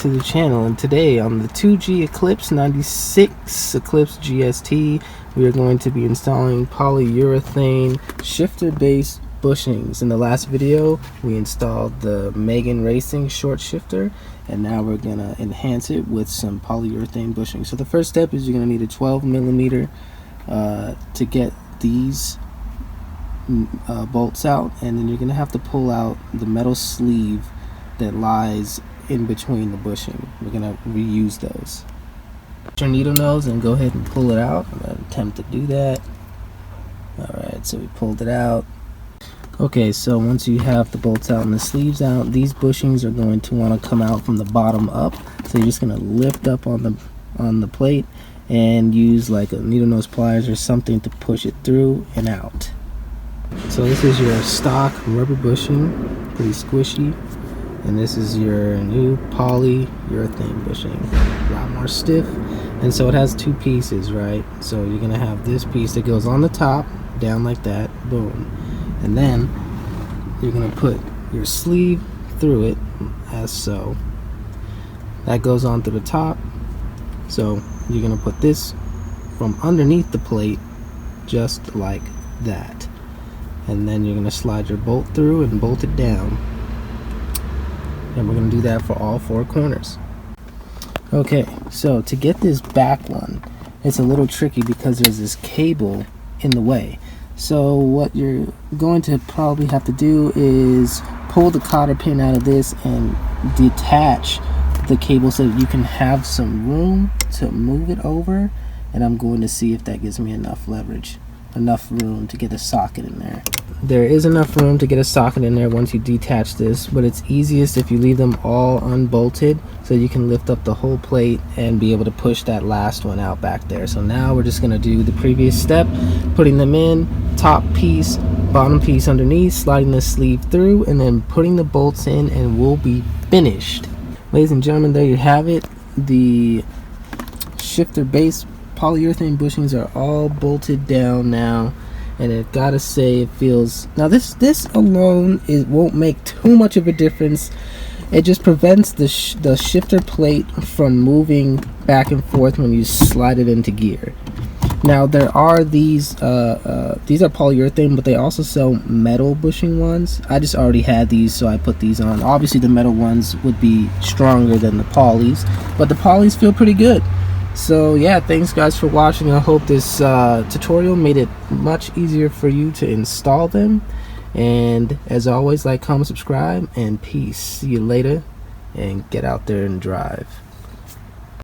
to the channel, and today on the 2G Eclipse 96 Eclipse GST we are going to be installing polyurethane shifter base bushings. In the last video we installed the Megan Racing short shifter, and now we're gonna enhance it with some polyurethane bushings. So the first step is you're gonna need a 12 millimeter to get these bolts out, and then you're gonna have to pull out the metal sleeve that lies in between the bushing. We're gonna reuse those. Get your needle nose and go ahead and pull it out. I'm gonna attempt to do that. Alright, so we pulled it out. Okay, so once you have the bolts out and the sleeves out, these bushings are going to want to come out from the bottom up. So you're just gonna lift up on the plate and use like a needle nose pliers or something to push it through and out. So this is your stock rubber bushing, pretty squishy. And this is your new polyurethane bushing, a lot more stiff. And so it has two pieces, right? So you're gonna have this piece that goes on the top, down like that, boom. And then you're gonna put your sleeve through it, as so. That goes on to the top. So you're gonna put this from underneath the plate, just like that. And then you're gonna slide your bolt through and bolt it down. And we're going to do that for all four corners. Okay, so to get this back one, it's a little tricky because there's this cable in the way. So what you're going to probably have to do is pull the cotter pin out of this and detach the cable so that you can have some room to move it over. And I'm going to see if that gives me enough leverage, enough room to get a socket in there. There is enough room to get a socket in there once you detach this, but it's easiest if you leave them all unbolted so you can lift up the whole plate and be able to push that last one out back there. So now we're just going to do the previous step, putting them in, top piece, bottom piece underneath, sliding the sleeve through, and then putting the bolts in, and we'll be finished. Ladies and gentlemen, there you have it. The shifter base polyurethane bushings are all bolted down now, and I gotta say it feels, now this alone won't make too much of a difference. It just prevents the shifter plate from moving back and forth when you slide it into gear. Now there are these are polyurethane, but they also sell metal bushing ones. I just already had these, so I put these on. Obviously the metal ones would be stronger than the polys, but the polys feel pretty good. So yeah, thanks guys for watching. I hope this tutorial made it much easier for you to install them. And as always, like, comment, subscribe, and peace. See you later, and get out there and drive.